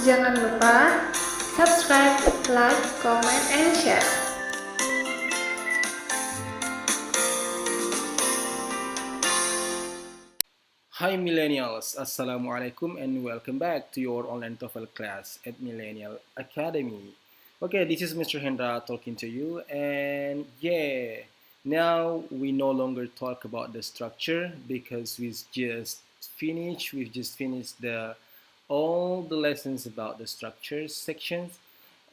Jangan lupa subscribe, like, comment, and share. Hi millennials, Assalamualaikum and welcome back to your online TOEFL class at Millennial Academy. Okay, this is Mr. Hendra talking to you, and now we no longer talk about the structure because we've just finished all the lessons about the structure sections,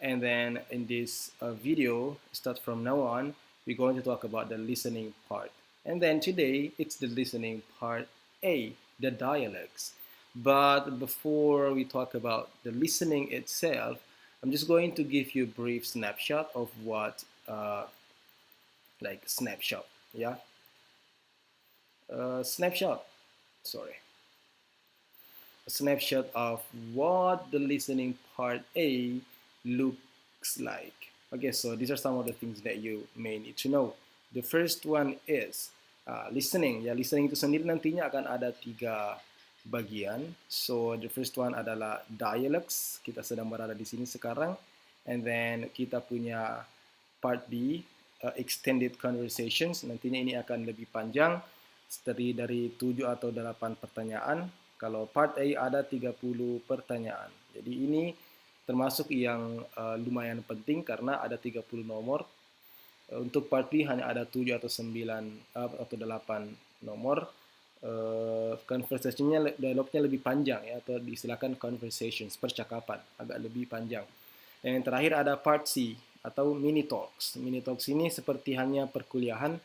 and then in this video, start from now on, we're going to talk about the listening part. And then today, it's the listening part A, the dialects. But before we talk about the listening itself, I'm just going to give you a brief snapshot of what, snapshot, yeah? Snapshot, sorry. A snapshot of what the listening part A looks like. Okay, so these are some of the things that you may need to know. The first one is listening. Ya, listening itu sendiri nantinya akan ada 3 bagian. So the first one adalah dialects. Kita sedang berada di sini sekarang. And then kita punya part B, extended conversations. Nantinya ini akan lebih panjang, terdiri dari 7 atau 8 pertanyaan. Kalau part A ada 30 pertanyaan. Jadi ini termasuk yang lumayan penting karena ada 30 nomor. Untuk part B hanya ada 7 atau 9 atau 8 nomor. Conversation-nya, dialognya lebih panjang ya, atau disilakan conversations, percakapan, agak lebih panjang. Dan yang terakhir ada part C atau mini talks. Mini talks ini seperti hanya perkuliahan.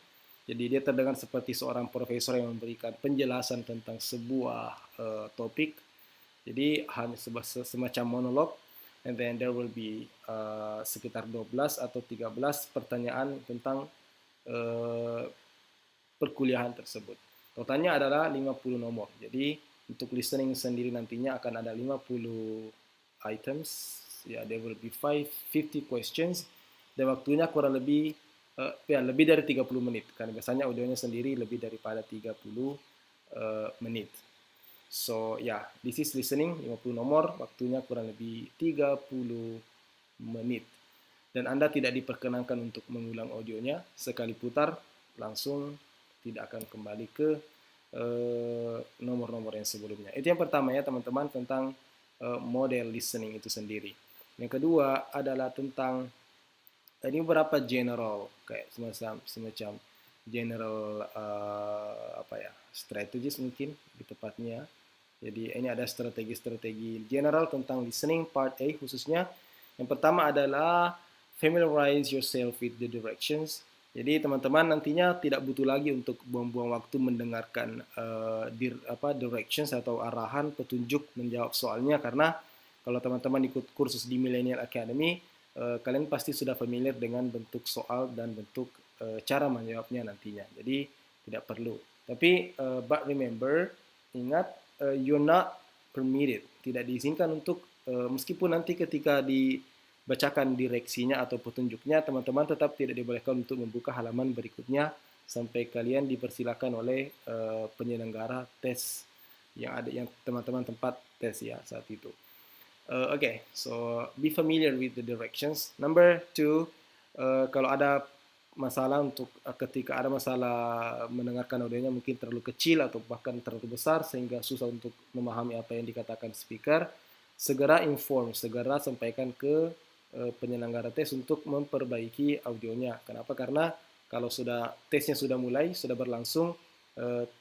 Jadi dia terdengar seperti seorang profesor yang memberikan penjelasan tentang sebuah topik. Jadi hanya semacam monolog. And then there will be sekitar 12 atau 13 pertanyaan tentang perkuliahan tersebut. Totalnya adalah 50 nomor. Jadi untuk listening sendiri nantinya akan ada 50 items. Ya, there will be 50 questions. Dan waktunya kurang lebih lebih dari 30 menit, karena biasanya audionya sendiri lebih daripada 30 menit. So this is listening, 50 nomor, waktunya kurang lebih 30 menit. Dan Anda tidak diperkenankan untuk mengulang audionya, sekali putar langsung tidak akan kembali ke nomor-nomor yang sebelumnya. Itu yang pertama ya teman-teman, tentang model listening itu sendiri. Yang kedua adalah tentang ini beberapa general, kayak semacam general strategis mungkin di tepatnya. Jadi ini ada strategi-strategi general tentang listening part A khususnya. Yang pertama adalah familiarize yourself with the directions. Jadi teman-teman nantinya tidak butuh lagi untuk buang-buang waktu mendengarkan directions atau arahan, petunjuk menjawab soalnya, karena kalau teman-teman ikut kursus di Millennial Academy, kalian pasti sudah familiar dengan bentuk soal dan bentuk cara menjawabnya nantinya. Jadi tidak perlu. Tapi but remember, ingat, you're not permitted, tidak diizinkan untuk meskipun nanti ketika dibacakan direksinya atau petunjuknya, teman-teman tetap tidak dibolehkan untuk membuka halaman berikutnya sampai kalian dipersilakan oleh penyelenggara tes yang teman-teman tempat tes ya saat itu. Okay, so be familiar with the directions. Number 2, kalau ada masalah ketika ada masalah mendengarkan audionya mungkin terlalu kecil atau bahkan terlalu besar sehingga susah untuk memahami apa yang dikatakan speaker, segera sampaikan ke penyelenggara tes untuk memperbaiki audionya. Kenapa? Karena kalau tesnya sudah mulai, sudah berlangsung,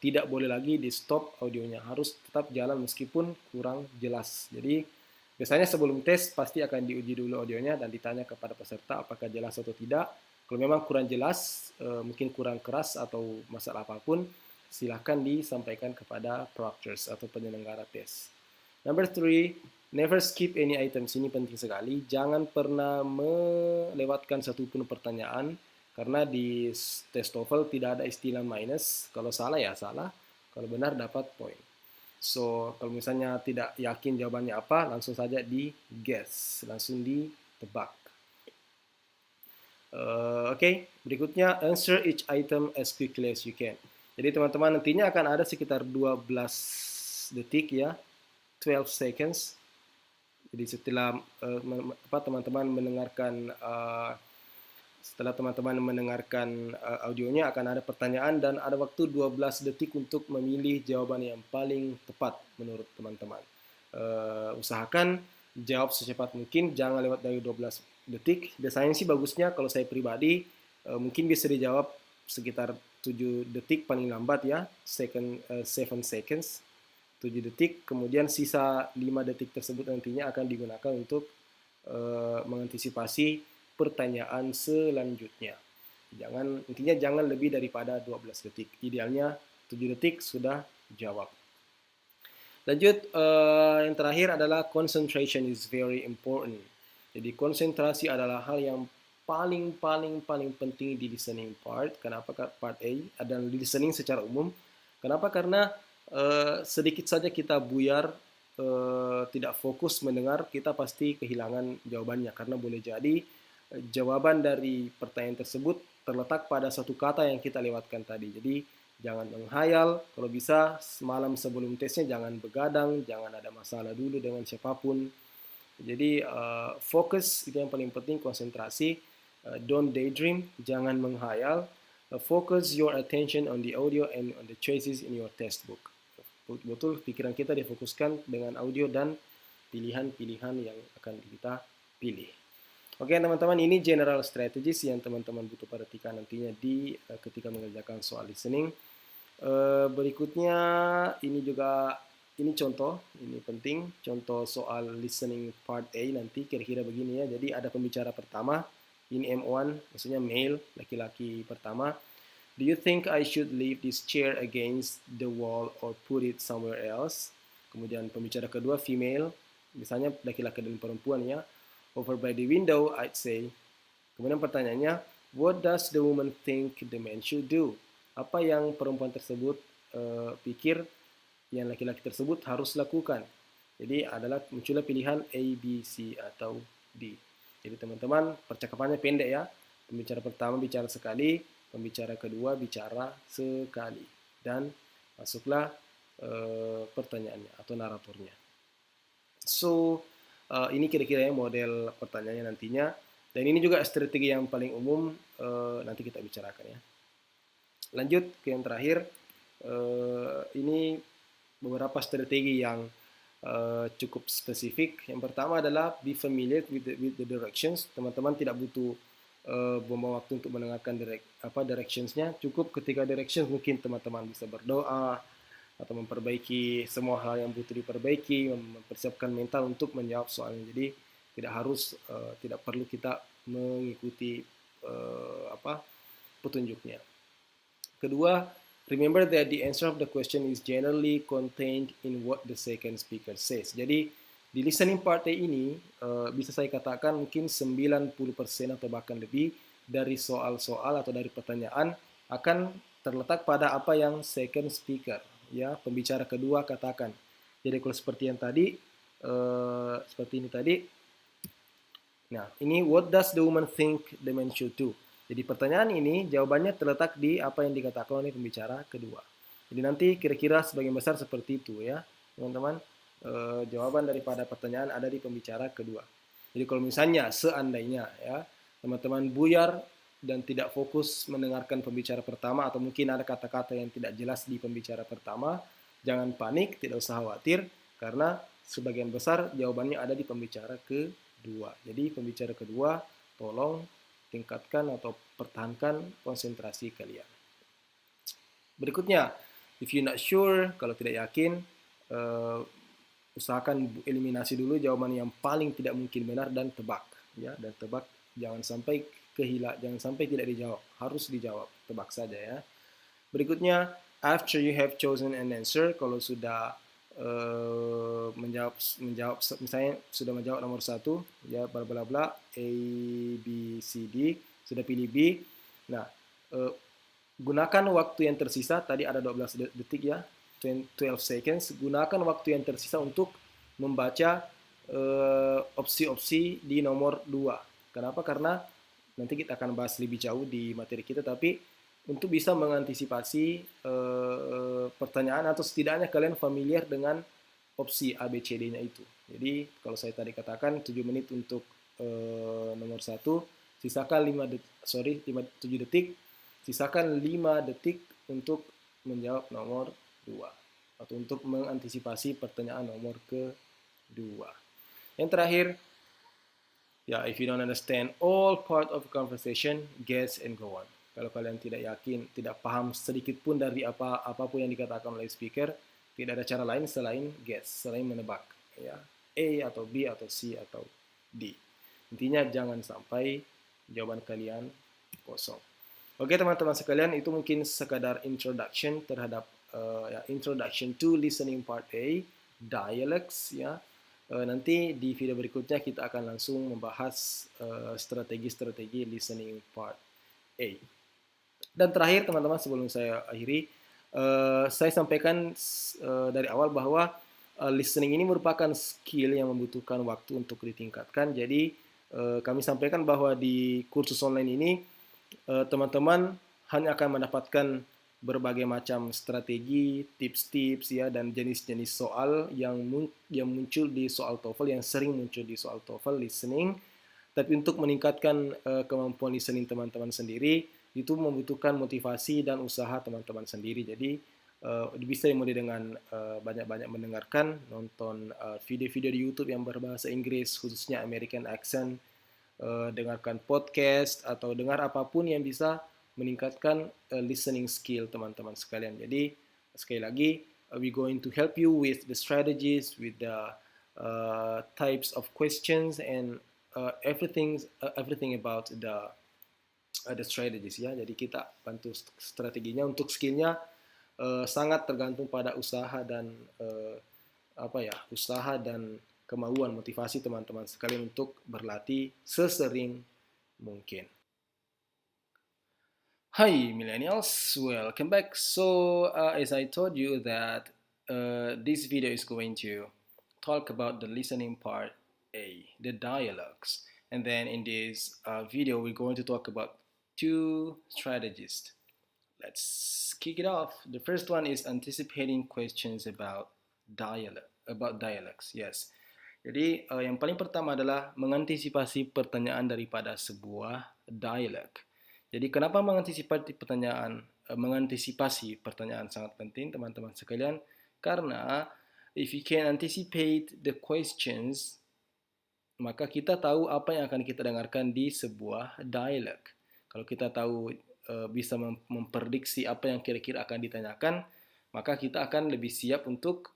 tidak boleh lagi di stop audionya, harus tetap jalan meskipun kurang jelas. Jadi biasanya sebelum tes pasti akan diuji dulu audionya dan ditanya kepada peserta apakah jelas atau tidak. Kalau memang kurang jelas, mungkin kurang keras atau masalah apapun, silahkan disampaikan kepada proctors atau penyelenggara tes. Number 3, never skip any items. Ini penting sekali. Jangan pernah melewatkan satupun pertanyaan, karena di tes TOEFL tidak ada istilah minus. Kalau salah ya salah, kalau benar dapat poin. So, kalau misalnya tidak yakin jawabannya apa, langsung saja di guess, langsung ditebak. Okay, berikutnya answer each item as quickly as you can. Jadi teman-teman nantinya akan ada sekitar 12 detik ya, 12 seconds Jadi teman-teman mendengarkan setelah teman-teman mendengarkan audionya akan ada pertanyaan dan ada waktu 12 detik untuk memilih jawaban yang paling tepat menurut teman-teman. Usahakan jawab secepat mungkin, jangan lewat dari 12 detik. Biasanya sih bagusnya kalau saya pribadi mungkin bisa dijawab sekitar 7 detik paling lambat ya, 7 seconds, 7 detik, kemudian sisa 5 detik tersebut nantinya akan digunakan untuk mengantisipasi pertanyaan selanjutnya. Intinya jangan lebih daripada 12 detik. Idealnya 7 detik sudah jawab. Lanjut, yang terakhir adalah concentration is very important. Jadi konsentrasi adalah hal yang paling penting di listening part. Kenapa? Part A adalah listening secara umum. Kenapa? Karena sedikit saja kita buyar, tidak fokus mendengar, kita pasti kehilangan jawabannya. Karena boleh jadi jawaban dari pertanyaan tersebut terletak pada satu kata yang kita lewatkan tadi. Jadi jangan menghayal, kalau bisa semalam sebelum tesnya jangan begadang, jangan ada masalah dulu dengan siapapun. Jadi fokus itu yang paling penting, konsentrasi. Don't daydream, jangan menghayal. Focus your attention on the audio and on the choices in your textbook. Betul, pikiran kita difokuskan dengan audio dan pilihan-pilihan yang akan kita pilih. Oke teman-teman, ini general strategies yang teman-teman butuh perhatikan nantinya di ketika mengerjakan soal listening. Berikutnya ini contoh, ini penting, contoh soal listening part A nanti kira-kira begini ya. Jadi ada pembicara pertama, ini M1, maksudnya male, laki-laki pertama. Do you think I should leave this chair against the wall or put it somewhere else? Kemudian pembicara kedua female, misalnya laki-laki dan perempuan ya. Over by the window, I'd say. Kemudian pertanyaannya, what does the woman think the man should do? Apa yang perempuan tersebut pikir yang laki-laki tersebut harus lakukan? Jadi adalah muncullah pilihan A, B, C, atau D. Jadi teman-teman, percakapannya pendek ya. Pembicara pertama bicara sekali, pembicara kedua bicara sekali. Dan masuklah pertanyaannya atau naratornya. So, ini kira-kira model pertanyaannya nantinya. Dan ini juga strategi yang paling umum nanti kita bicarakan ya. Lanjut ke yang terakhir. Ini beberapa strategi yang cukup spesifik. Yang pertama adalah be familiar with the directions. Teman-teman tidak butuh buang waktu untuk mendengarkan directions-nya. Cukup ketika directions mungkin teman-teman bisa berdoa atau memperbaiki semua hal yang butuh diperbaiki, mempersiapkan mental untuk menjawab soalnya. Jadi tidak perlu kita mengikuti petunjuknya. Kedua, remember that the answer of the question is generally contained in what the second speaker says. Jadi di listening part ini bisa saya katakan mungkin 90% atau bahkan lebih dari soal-soal atau dari pertanyaan akan terletak pada apa yang second speaker, ya, pembicara kedua katakan. Jadi kalau seperti yang tadi, seperti ini tadi. Nah, ini what does the woman think the man should do? Jadi pertanyaan ini jawabannya terletak di apa yang dikatakan oleh pembicara kedua. Jadi nanti kira-kira sebagian besar seperti itu ya, teman-teman. Jawaban daripada pertanyaan ada di pembicara kedua. Jadi kalau misalnya seandainya ya teman-teman buyar dan tidak fokus mendengarkan pembicara pertama atau mungkin ada kata-kata yang tidak jelas di pembicara pertama, jangan panik, tidak usah khawatir karena sebagian besar jawabannya ada di pembicara kedua. Jadi pembicara kedua tolong tingkatkan atau pertahankan konsentrasi kalian. Berikutnya, if you're not sure, kalau tidak yakin, usahakan eliminasi dulu jawaban yang paling tidak mungkin benar dan tebak, ya, dan tebak jangan sampai tidak dijawab, harus dijawab, tebak saja ya. Berikutnya, after you have chosen an answer, kalau sudah menjawab misalnya sudah menjawab nomor 1 ya bla bla bla A B C D, sudah pilih B. Nah, gunakan waktu yang tersisa, tadi ada 12 detik ya, 12 seconds, gunakan waktu yang tersisa untuk membaca opsi-opsi di nomor 2. Kenapa? Karena nanti kita akan bahas lebih jauh di materi kita, tapi untuk bisa mengantisipasi pertanyaan atau setidaknya kalian familiar dengan opsi A, B, C, D-nya itu. Jadi kalau saya tadi katakan 7 menit untuk nomor 1, sisakan 7 detik, sisakan 5 detik untuk menjawab nomor 2 atau untuk mengantisipasi pertanyaan nomor kedua. Yang terakhir, if you don't understand all part of the conversation, guess and go on. Kalau kalian tidak yakin, tidak paham sedikit pun dari apapun yang dikatakan oleh speaker, tidak ada cara lain selain guess, selain menebak. Ya, A atau B atau C atau D. Intinya jangan sampai jawaban kalian kosong. Oke teman-teman sekalian, itu mungkin sekadar introduction terhadap introduction to listening part A, dialects ya. Nanti di video berikutnya kita akan langsung membahas strategi-strategi listening part A. Dan terakhir teman-teman, sebelum saya akhiri, saya sampaikan dari awal bahwa listening ini merupakan skill yang membutuhkan waktu untuk ditingkatkan. Jadi kami sampaikan bahwa di kursus online ini teman-teman hanya akan mendapatkan berbagai macam strategi, tips-tips ya, dan jenis-jenis soal yang muncul di soal TOEFL, yang sering muncul di soal TOEFL listening. Tapi untuk meningkatkan kemampuan listening teman-teman sendiri, itu membutuhkan motivasi dan usaha teman-teman sendiri. Jadi bisa dimulai dengan banyak-banyak mendengarkan, nonton video-video di YouTube yang berbahasa Inggris, khususnya American accent, dengarkan podcast, atau dengar apapun yang bisa meningkatkan listening skill teman-teman sekalian. Jadi sekali lagi, we going to help you with the strategies, with the types of questions, and everything about the strategies ya. Jadi kita bantu strateginya. Untuk skillnya sangat tergantung pada usaha dan usaha dan kemauan, motivasi teman-teman sekalian untuk berlatih sesering mungkin. Hi millennials, welcome back. So as I told you that this video is going to talk about the listening part A, the dialogues. And then in this video we're going to talk about 2 strategies. Let's kick it off. The first one is anticipating questions about dialects. Yes. Jadi yang paling pertama adalah mengantisipasi pertanyaan daripada sebuah dialect. Jadi kenapa mengantisipasi pertanyaan sangat penting teman-teman sekalian? Karena if you can anticipate the questions, maka kita tahu apa yang akan kita dengarkan di sebuah dialect. Kalau kita tahu bisa memprediksi apa yang kira-kira akan ditanyakan, maka kita akan lebih siap untuk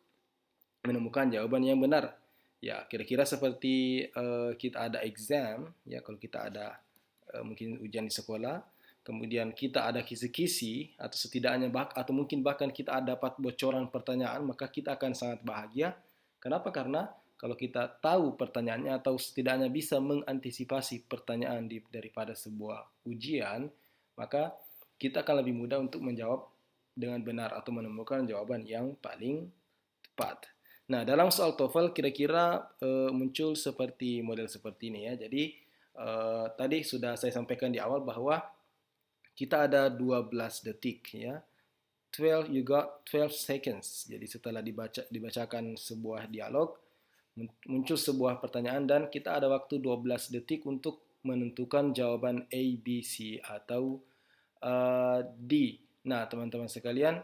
menemukan jawaban yang benar. Ya, kira-kira seperti kita ada exam, ya, kalau kita ada mungkin ujian di sekolah, kemudian kita ada kisi-kisi, atau setidaknya atau mungkin bahkan kita dapat bocoran pertanyaan, maka kita akan sangat bahagia. Kenapa? Karena kalau kita tahu pertanyaannya atau setidaknya bisa mengantisipasi pertanyaan daripada sebuah ujian, maka kita akan lebih mudah untuk menjawab dengan benar atau menemukan jawaban yang paling tepat. Nah, dalam soal TOEFL kira-kira muncul model seperti ini ya. Jadi tadi sudah saya sampaikan di awal bahwa kita ada 12 detik ya. You got 12 seconds. Jadi setelah dibacakan sebuah dialog, muncul sebuah pertanyaan dan kita ada waktu 12 detik untuk menentukan jawaban A, B, C atau D. Nah, teman-teman sekalian,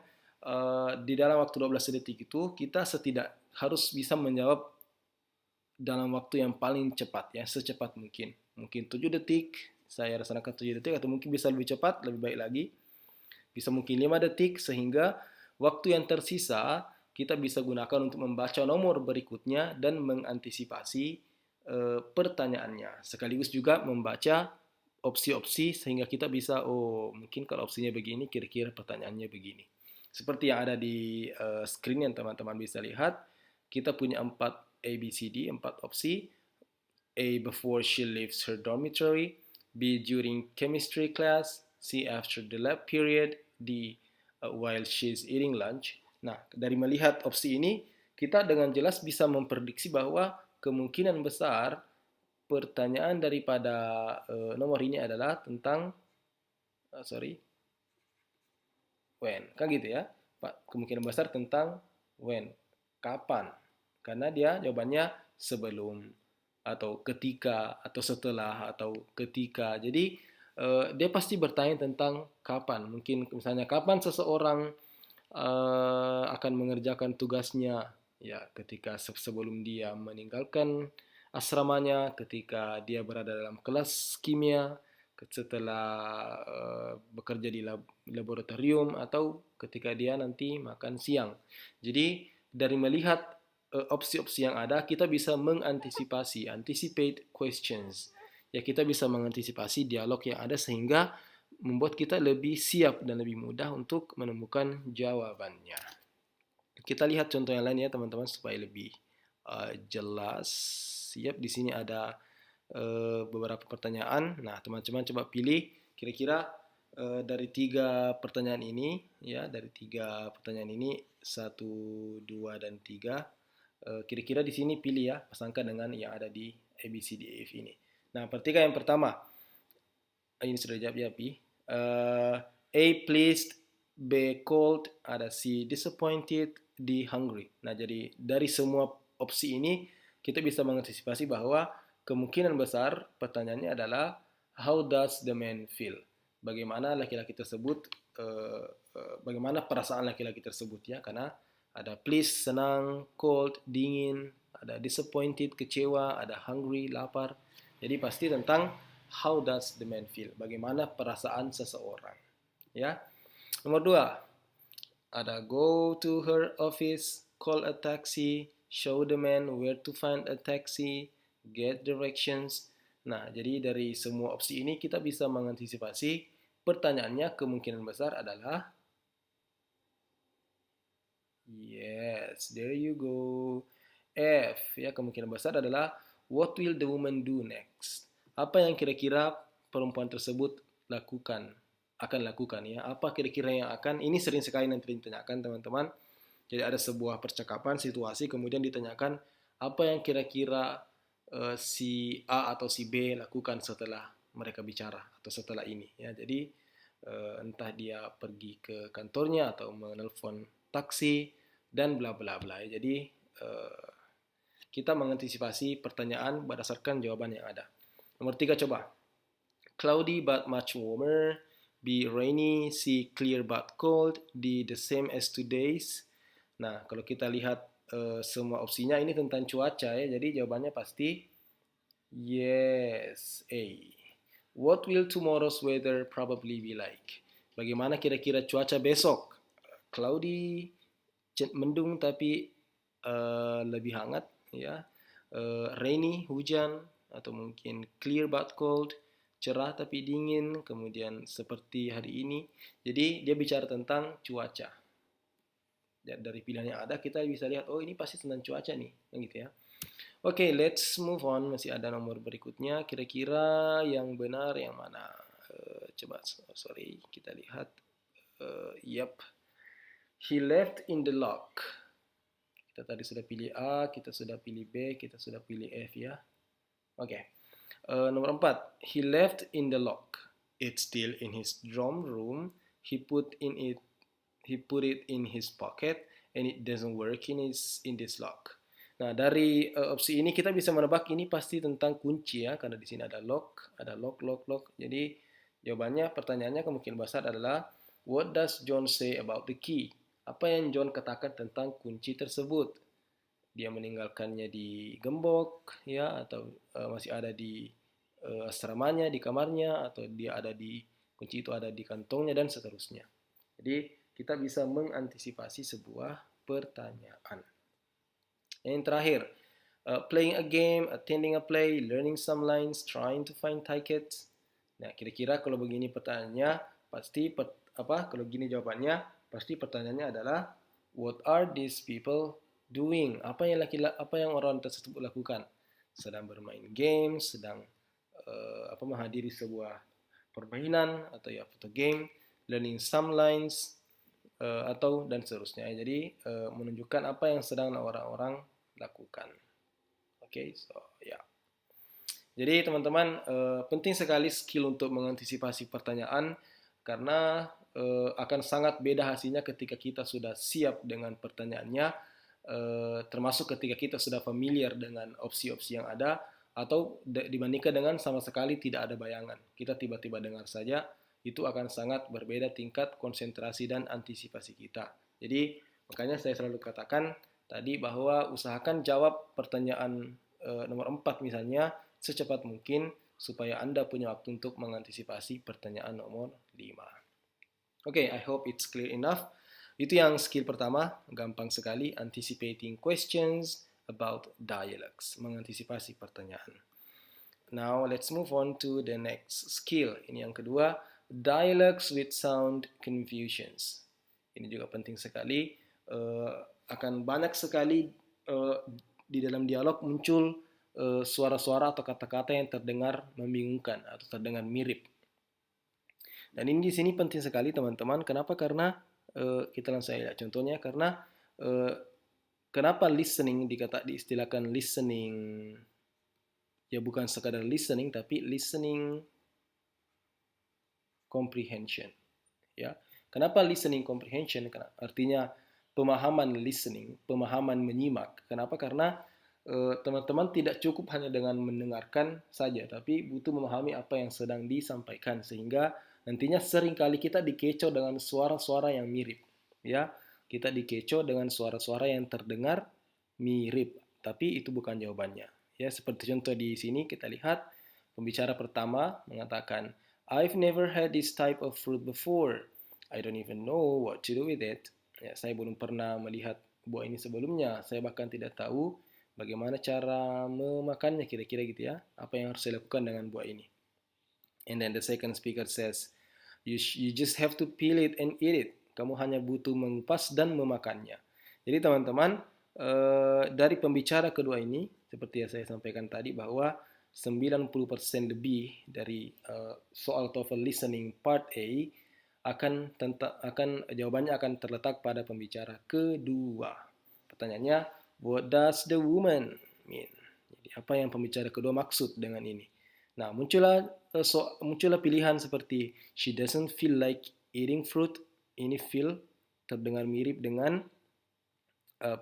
di dalam waktu 12 detik itu kita harus bisa menjawab dalam waktu yang paling cepat ya, secepat mungkin. Mungkin 7 detik, saya rasakan 7 detik, atau mungkin bisa lebih cepat, lebih baik lagi. Bisa mungkin 5 detik, sehingga waktu yang tersisa kita bisa gunakan untuk membaca nomor berikutnya dan mengantisipasi pertanyaannya. Sekaligus juga membaca opsi-opsi sehingga kita bisa, mungkin kalau opsinya begini, kira-kira pertanyaannya begini. Seperti yang ada di screen yang teman-teman bisa lihat, kita punya 4 ABCD, 4 opsi. A, before she leaves her dormitory. B, during chemistry class. C, after the lab period. D, while she's eating lunch. Nah, dari melihat opsi ini, kita dengan jelas bisa memprediksi bahwa kemungkinan besar pertanyaan daripada nomor ini adalah tentang when, kan gitu ya Pak, kemungkinan besar tentang when, kapan. karena dia jawabannya sebelum atau ketika atau setelah atau ketika. Jadi dia pasti bertanya tentang kapan. Mungkin misalnya kapan seseorang akan mengerjakan tugasnya, ya ketika sebelum dia meninggalkan asramanya, ketika dia berada dalam kelas kimia, setelah bekerja di laboratorium, atau ketika dia nanti makan siang. Jadi dari melihat opsi-opsi yang ada, kita bisa mengantisipasi, anticipate questions. Ya, kita bisa mengantisipasi dialog yang ada sehingga membuat kita lebih siap dan lebih mudah untuk menemukan jawabannya. Kita lihat contoh yang lain ya teman-teman supaya lebih jelas. Siap, di sini ada beberapa pertanyaan. Nah, teman-teman coba pilih kira-kira dari 3 pertanyaan ini, ya, dari 3 pertanyaan ini 1, 2, dan 3. Kira-kira di sini pilih ya, pasangkan dengan yang ada di ABCDEF ini. Nah, perhatikan yang pertama. Ini sudah jawab ya, Pi. A, pleased, B, cold, ada C, disappointed, D, hungry. Nah, jadi dari semua opsi ini kita bisa mengantisipasi bahwa kemungkinan besar pertanyaannya adalah how does the man feel? Bagaimana laki-laki tersebut, bagaimana perasaan laki-laki tersebut ya? Karena ada pleased, senang, cold, dingin, ada disappointed, kecewa, ada hungry, lapar. Jadi pasti tentang how does the man feel? Bagaimana perasaan seseorang? Ya. Nomor 2, ada go to her office, call a taxi, show the man where to find a taxi, get directions. Nah, jadi dari semua opsi ini kita bisa mengantisipasi pertanyaannya kemungkinan besar adalah yes, there you go. F, ya, kemungkinan besar adalah what will the woman do next? Apa yang kira-kira perempuan tersebut akan lakukan ya? Apa kira-kira yang akan, ini sering sekali nanti ditanyakan teman-teman. Jadi ada sebuah percakapan, situasi, kemudian ditanyakan apa yang kira-kira si A atau si B lakukan setelah mereka bicara atau setelah ini ya. Jadi entah dia pergi ke kantornya atau menelpon taksi dan bla bla bla. Jadi kita mengantisipasi pertanyaan berdasarkan jawaban yang ada. Nomor 3 coba. Cloudy but much warmer. B, rainy. C, clear but cold. D, the same as today's. Nah, kalau kita lihat semua opsinya ini tentang cuaca ya. Jadi jawabannya pasti yes, A. What will tomorrow's weather probably be like? Bagaimana kira-kira cuaca besok? Cloudy, mendung tapi lebih hangat ya. Rainy, hujan, atau mungkin clear but cold, cerah tapi dingin, kemudian seperti hari ini. Jadi dia bicara tentang cuaca. Dari pilihan yang ada kita bisa lihat, oh ini pasti tentang cuaca nih, gitu ya. Oke, let's move on. Masih ada nomor berikutnya. Kira-kira yang benar yang mana? Coba, sorry, kita lihat. Yep. He left in the lock. Kita tadi sudah pilih A, kita sudah pilih B, kita sudah pilih F ya. Oke. Nomor 4. He left in the lock. It's still in his dorm room. He put it in his pocket and it doesn't work in this lock. Nah, dari opsi ini kita bisa menebak ini pasti tentang kunci ya, karena di sini ada lock, ada lock. Jadi jawabannya, pertanyaannya kemungkinan besar adalah what does John say about the key? Apa yang John katakan tentang kunci tersebut? Dia meninggalkannya di gembok ya, atau masih ada di asramanya, di kamarnya, atau dia ada di kunci itu ada di kantongnya dan seterusnya. Jadi kita bisa mengantisipasi sebuah pertanyaan. Yang terakhir, playing a game, attending a play, learning some lines, trying to find tickets. Nah, kira-kira kalau begini pertanyaannya, pasti kalau gini jawabannya, pasti pertanyaannya adalah what are these people doing? Apa yang orang tersebut lakukan? Sedang bermain game, sedang menghadiri sebuah permainan atau ya foto game, learning some lines atau dan seterusnya. Jadi menunjukkan apa yang sedang orang-orang lakukan. Oke, so ya. Jadi teman-teman, penting sekali skill untuk mengantisipasi pertanyaan karena akan sangat beda hasilnya ketika kita sudah siap dengan pertanyaannya termasuk ketika kita sudah familiar dengan opsi-opsi yang ada, atau dibandingkan dengan sama sekali tidak ada bayangan. Kita tiba-tiba dengar saja, itu akan sangat berbeda tingkat konsentrasi dan antisipasi kita. Jadi makanya saya selalu katakan tadi bahwa usahakan jawab pertanyaan nomor 4 misalnya secepat mungkin supaya Anda punya waktu untuk mengantisipasi pertanyaan nomor 5. Oke, I hope it's clear enough. Itu yang skill pertama, gampang sekali, anticipating questions about dialogues, mengantisipasi pertanyaan. Now, let's move on to the next skill. Ini yang kedua, dialogues with sound confusions. Ini juga penting sekali. Akan banyak sekali di dalam dialog muncul suara-suara atau kata-kata yang terdengar membingungkan atau terdengar mirip. Dan ini di sini penting sekali teman-teman. Kenapa? Karena kita langsung lihat contohnya. Karena kenapa listening diistilahkan listening? Ya bukan sekadar listening, tapi listening comprehension. Ya, kenapa listening comprehension? Artinya pemahaman listening, pemahaman menyimak. Kenapa? Karena teman-teman tidak cukup hanya dengan mendengarkan saja, tapi butuh memahami apa yang sedang disampaikan, sehingga nantinya seringkali kita dikecoh dengan suara-suara yang mirip. Ya, kita dikecoh dengan suara-suara yang terdengar mirip, tapi itu bukan jawabannya. Ya, seperti contoh di sini kita lihat pembicara pertama mengatakan, I've never had this type of fruit before. I don't even know what to do with it. Ya, saya belum pernah melihat buah ini sebelumnya. Saya bahkan tidak tahu bagaimana cara memakannya kira-kira gitu ya. Apa yang harus saya lakukan dengan buah ini. And then the second speaker says, you just have to peel it and eat it. Kamu hanya butuh mengupas dan memakannya. Jadi teman-teman, dari pembicara kedua ini, seperti yang saya sampaikan tadi, bahwa 90% lebih dari soal TOEFL listening part A jawabannya akan terletak pada pembicara kedua. Pertanyaannya, what does the woman mean? Jadi apa yang pembicara kedua maksud dengan ini? Nah, muncullah pilihan seperti she doesn't feel like eating fruit. Ini feel terdengar mirip dengan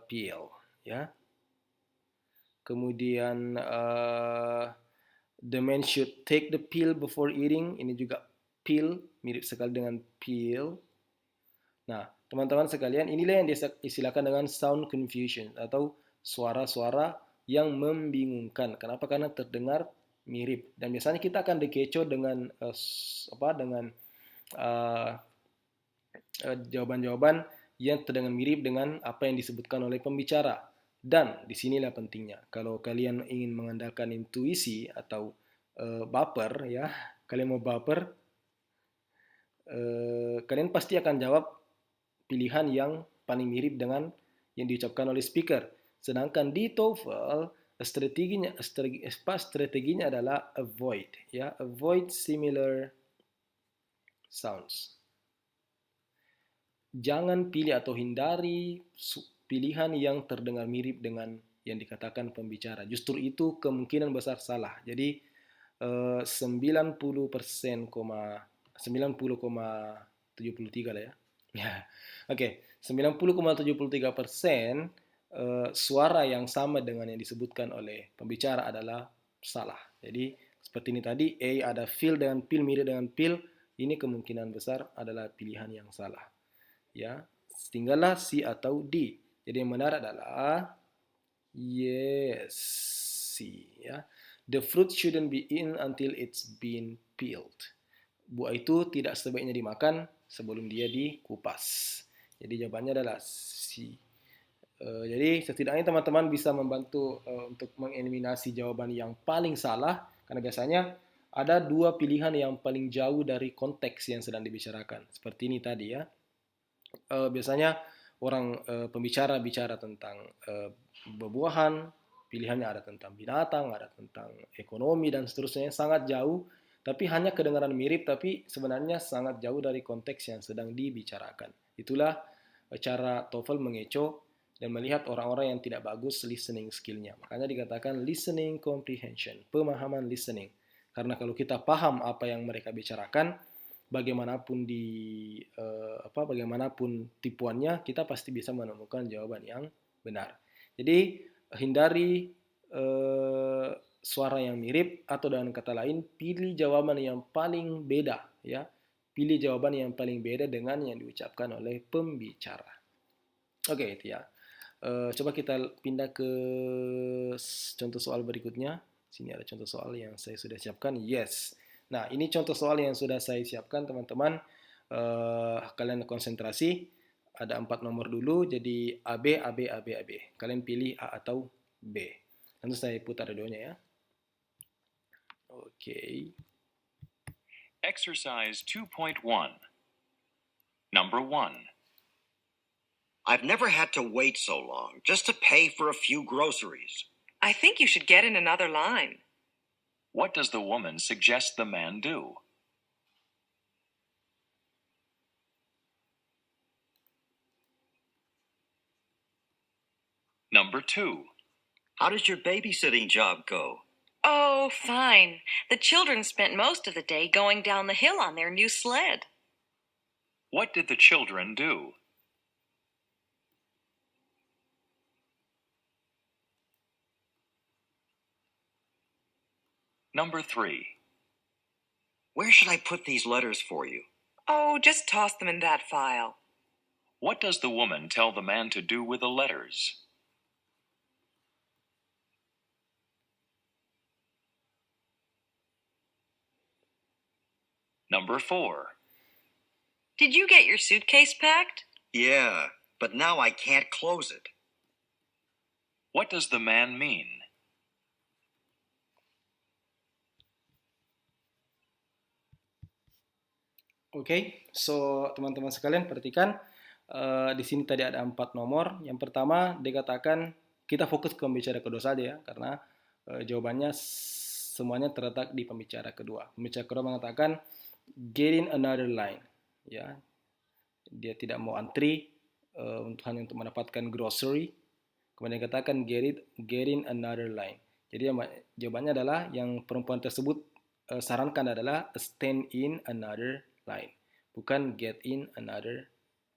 peel, ya. Kemudian the man should take the pill before eating. Ini juga pill, mirip sekali dengan peel. Nah, teman-teman sekalian, inilah yang diistilahkan dengan sound confusion atau suara-suara yang membingungkan. Kenapa? Karena terdengar mirip. Dan biasanya kita akan dikecoh dengan jawaban-jawaban yang terdengar mirip dengan apa yang disebutkan oleh pembicara. Dan disinilah pentingnya. Kalau kalian ingin mengandalkan intuisi atau baper, ya, kalian mau baper, kalian pasti akan jawab pilihan yang paling mirip dengan yang diucapkan oleh speaker. Sedangkan di TOEFL strateginya adalah avoid, ya, avoid similar sounds. Jangan pilih atau hindari pilihan yang terdengar mirip dengan yang dikatakan pembicara. Justru itu kemungkinan besar salah. Jadi 90,73 lah ya. Oke, 90,73% suara yang sama dengan yang disebutkan oleh pembicara adalah salah. Jadi seperti ini tadi, A ada feel dengan peel, mirip dengan peel, ini kemungkinan besar adalah pilihan yang salah. Ya, tinggallah C atau D. Jadi yang benar adalah yes, C. Ya, the fruit shouldn't be eaten until it's been peeled. Buah itu tidak sebaiknya dimakan sebelum dia dikupas. Jadi jawabannya adalah C. Jadi setidaknya teman-teman bisa membantu untuk mengeliminasi jawaban yang paling salah, karena biasanya ada dua pilihan yang paling jauh dari konteks yang sedang dibicarakan. Seperti ini tadi ya. Biasanya orang pembicara bicara tentang buah-buahan, pilihannya ada tentang binatang, ada tentang ekonomi dan seterusnya, sangat jauh. Tapi hanya kedengaran mirip, tapi sebenarnya sangat jauh dari konteks yang sedang dibicarakan. Itulah cara TOEFL mengecoh dan melihat orang-orang yang tidak bagus listening skillnya. Makanya dikatakan listening comprehension, pemahaman listening. Karena kalau kita paham apa yang mereka bicarakan, bagaimanapun bagaimanapun tipuannya, kita pasti bisa menemukan jawaban yang benar. Jadi hindari suara yang mirip, atau dengan kata lain pilih jawaban yang paling beda, ya. Pilih jawaban yang paling beda dengan yang diucapkan oleh pembicara. Oke, itu ya. Coba kita pindah ke contoh soal berikutnya. Sini ada contoh soal yang saya sudah siapkan. Yes. Nah, ini contoh soal yang sudah saya siapkan, teman-teman. Kalian konsentrasi. Ada 4 nomor dulu, jadi AB, AB, AB, AB. Kalian pilih A atau B. Nanti saya putar dua-duanya ya. Oke. Exercise 2.1. Number 1. I've never had to wait so long just to pay for a few groceries. I think you should get in another line. What does the woman suggest the man do? Number 2. How does your babysitting job go? Oh, fine. The children spent most of the day going down the hill on their new sled. What did the children do? Number 3. Where should I put these letters for you? Oh, just toss them in that file. What does the woman tell the man to do with the letters? Number 4. Did you get your suitcase packed? Yeah, but now I can't close it. What does the man mean? Oke, so teman-teman sekalian perhatikan di sini tadi ada 4 nomor. Yang pertama dikatakan kita fokus ke pembicara kedua saja ya, karena jawabannya semuanya terletak di pembicara kedua. Pembicara kedua mengatakan get in another line, ya. Dia tidak mau antri hanya untuk mendapatkan grocery. Kemudian dikatakan get in another line. Jadi jawabannya adalah yang perempuan tersebut sarankan adalah stand in another line, bukan get in another.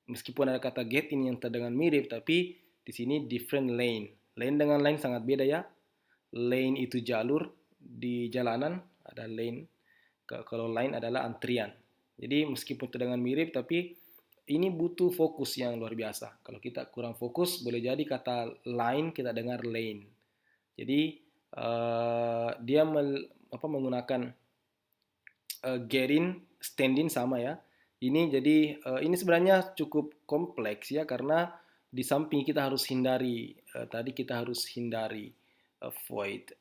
Meskipun ada kata get in yang terdengar mirip, tapi di sini different lane. Lane dengan line sangat beda ya. Lane itu jalur di jalanan, ada lane. Kalau line adalah antrian. Jadi meskipun terdengar mirip, tapi ini butuh fokus yang luar biasa. Kalau kita kurang fokus, boleh jadi kata line kita dengar lane. Jadi dia menggunakan get in, stand in sama ya. Ini jadi ini sebenarnya cukup kompleks ya, karena di samping kita harus hindari tadi kita harus hindari avoid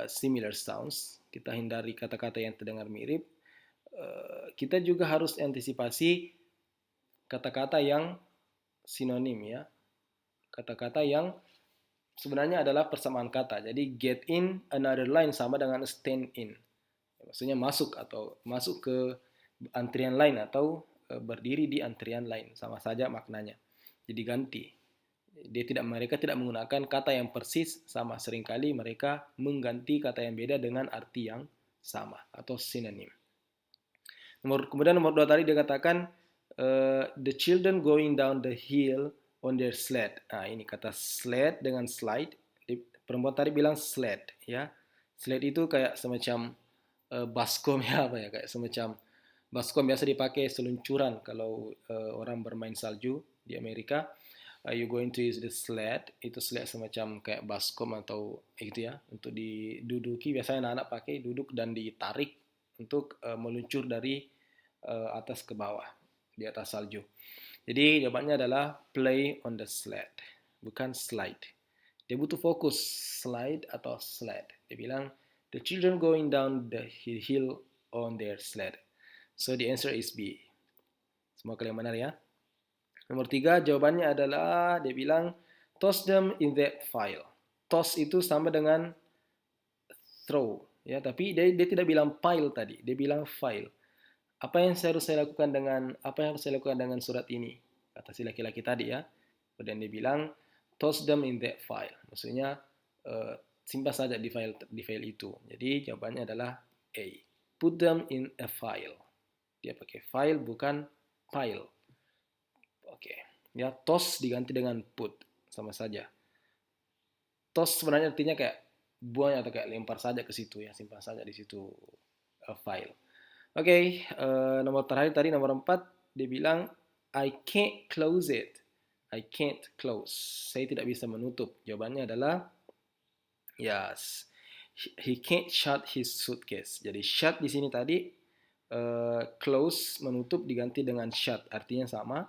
similar sounds, kita hindari kata-kata yang terdengar mirip. Kita juga harus antisipasi kata-kata yang sinonim ya, kata-kata yang sebenarnya adalah persamaan kata. Jadi get in another line sama dengan stand in. Maksudnya masuk ke antrian lain atau berdiri di antrian lain, sama saja maknanya. Jadi ganti. Mereka tidak menggunakan kata yang persis sama, seringkali mereka mengganti kata yang beda dengan arti yang sama atau sinonim. Kemudian nomor 2 tadi dikatakan the children going down the hill on their sled. Nah, ini kata sled dengan slide. Perempuan tadi bilang sled ya. Sled itu kayak semacam baskom ya, apa ya, kayak semacam baskom biasa dipakai seluncuran kalau orang bermain salju di Amerika. You going to use the sled, itu sled semacam kayak baskom atau gitu ya, untuk diduduki. Biasanya anak-anak pakai duduk dan ditarik untuk meluncur dari atas ke bawah di atas salju. Jadi jawabannya adalah play on the sled, bukan slide. Dia butuh fokus, slide atau sled. Dia bilang the children going down the hill on their sled. So the answer is B. Semua kalian benar ya. Nomor 3 jawabannya adalah dia bilang toss them in that file. Toss itu sama dengan throw ya, tapi dia tidak bilang pile tadi, dia bilang file. Apa yang harus saya lakukan dengan surat ini? Kata si laki-laki tadi ya. Kemudian dia bilang toss them in that file. Maksudnya simpan saja di file itu. Jadi jawabannya adalah A. Put them in a file. Dia pakai file bukan pile. Oke. Ya, toss diganti dengan put, sama saja. toss sebenarnya artinya kayak buang atau kayak lempar saja ke situ ya, simpan saja di situ file. Oke, nomor terakhir tadi nomor 4 dia bilang I can't close it. I can't close. Saya tidak bisa menutup. Jawabannya adalah yes. He can't shut his suitcase. Jadi shut di sini tadi close menutup diganti dengan shut, artinya sama.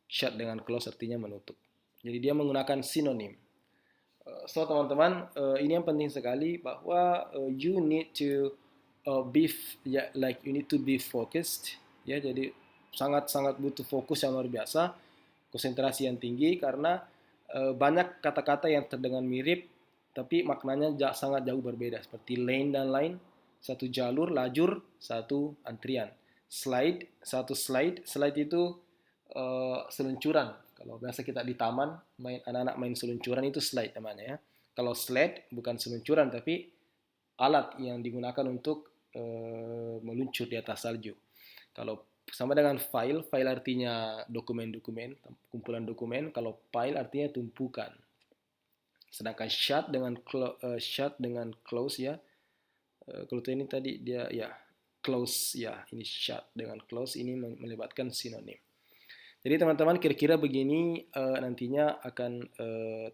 Shut dengan close artinya menutup. Jadi dia menggunakan sinonim. So teman-teman, ini yang penting sekali bahwa you need to you need to be focused ya. Jadi sangat-sangat butuh fokus yang luar biasa, konsentrasi yang tinggi karena banyak kata-kata yang terdengar mirip tapi maknanya sangat jauh berbeda, seperti lane dan line, satu jalur, lajur, satu antrian. Satu slide itu seluncuran. Kalau biasa kita di taman, anak-anak main seluncuran itu slide namanya ya. Kalau sled bukan seluncuran tapi alat yang digunakan untuk meluncur di atas salju. Kalau sama dengan file artinya dokumen-dokumen, kumpulan dokumen. Kalau file artinya tumpukan. Sedangkan shut dengan close ya. Kalau ini tadi dia ya close ya, ini shut dengan close ini melibatkan sinonim. Jadi teman-teman kira-kira begini nantinya akan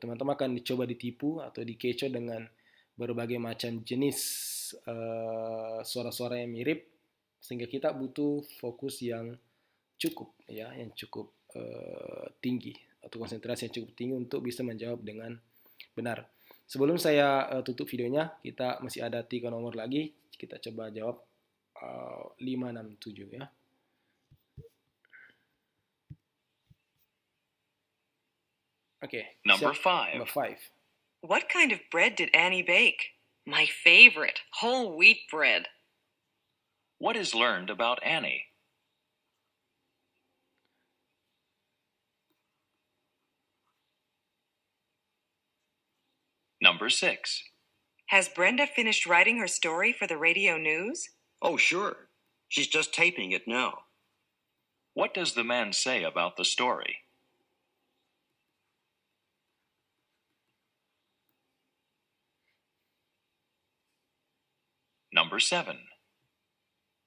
teman-teman akan dicoba ditipu atau dikecoh dengan berbagai macam jenis suara-suara yang mirip sehingga kita butuh fokus yang cukup ya, yang cukup tinggi atau konsentrasi yang cukup tinggi untuk bisa menjawab dengan benar. Sebelum saya tutup videonya, kita masih ada 3 nomor lagi. Kita coba jawab 5, 6, 7 ya. Okay. Number 5. Number 5. What kind of bread did Annie bake? My favorite, whole wheat bread. What is learned about Annie? Number 6. Has Brenda finished writing her story for the radio news? Oh, sure. She's just taping it now. What does the man say about the story? Number 7.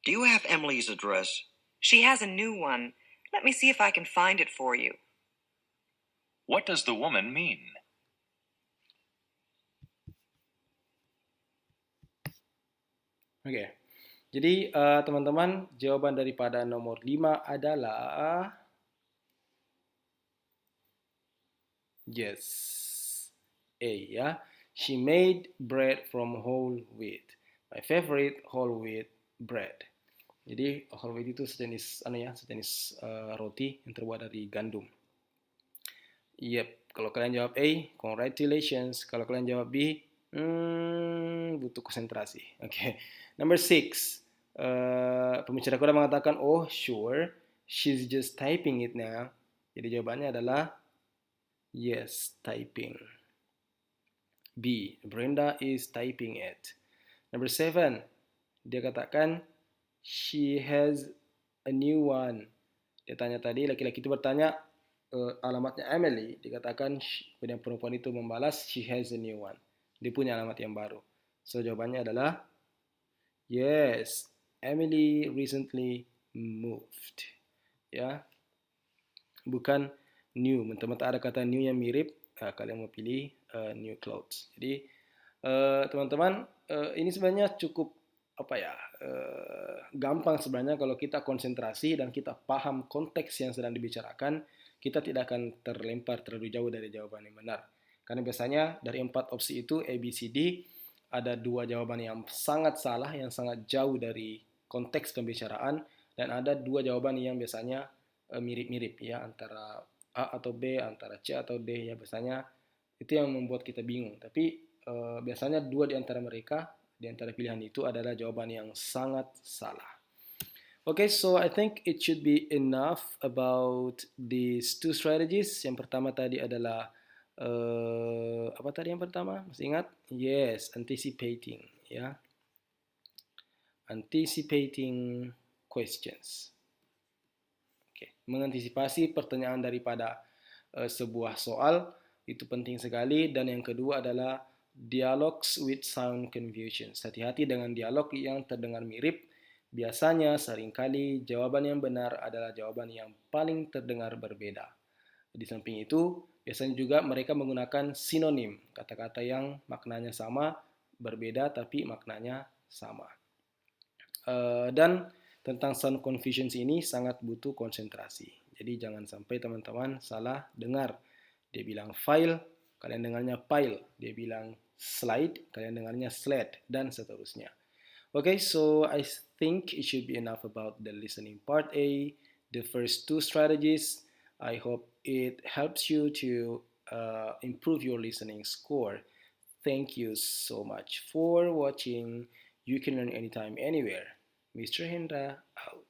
Do you have Emily's address? She has a new one. Let me see if I can find it for you. What does the woman mean? Oke. Jadi teman-teman, jawaban daripada nomor 5 adalah yes. A ya. She made bread from whole wheat. My favorite whole wheat bread. Jadi whole wheat itu sejenis roti yang terbuat dari gandum. Yep, kalau kalian jawab A, congratulations. Kalau kalian jawab B, butuh konsentrasi. Oke. Number 6. Pembicara kuda mengatakan, oh sure, she's just typing it now. Jadi jawabannya adalah yes, typing. B. Brenda is typing it. Number 7. Dia katakan she has a new one. Dia tanya tadi, laki-laki itu bertanya alamatnya Emily. Dikatakan kemudian perempuan itu membalas she has a new one. Dia punya alamat yang baru. So jawabannya adalah yes, Emily recently moved. Ya. Bukan new. Mentang-mentang ada kata new yang mirip, kalian mau pilih new clothes. Jadi teman-teman, ini sebenarnya cukup gampang sebenarnya kalau kita konsentrasi dan kita paham konteks yang sedang dibicarakan, kita tidak akan terlempar terlalu jauh dari jawaban yang benar. Karena biasanya dari 4 opsi itu A, B, C, D, ada 2 jawaban yang sangat salah, yang sangat jauh dari konteks pembicaraan, dan ada 2 jawaban yang biasanya mirip-mirip ya, antara A atau B, antara C atau D ya, biasanya itu yang membuat kita bingung. Tapi biasanya 2 di antara mereka, di antara pilihan itu adalah jawaban yang sangat salah. Okay, so I think it should be enough about these 2 strategies. Yang pertama tadi adalah apa tadi yang pertama? Masih ingat? Yes, anticipating ya. Anticipating questions. Oke, mengantisipasi pertanyaan daripada sebuah soal Itu penting sekali. Dan yang kedua adalah dialogues with sound confusions. Hati-hati dengan dialog yang terdengar mirip. Biasanya seringkali jawaban yang benar adalah jawaban yang paling terdengar berbeda. Di samping itu, biasanya juga mereka menggunakan sinonim, kata-kata yang maknanya sama, berbeda tapi maknanya sama. Dan tentang sound confusions ini sangat butuh konsentrasi. Jadi jangan sampai teman-teman salah dengar. Dia bilang file, kalian dengarnya file. Dia bilang slide, kalian dengarnya slide, dan seterusnya. Okay, so I think it should be enough about the listening part A, the first two strategies. I hope it helps you to improve your listening score. Thank you so much for watching. You can learn anytime, anywhere. Mr. Hendra out.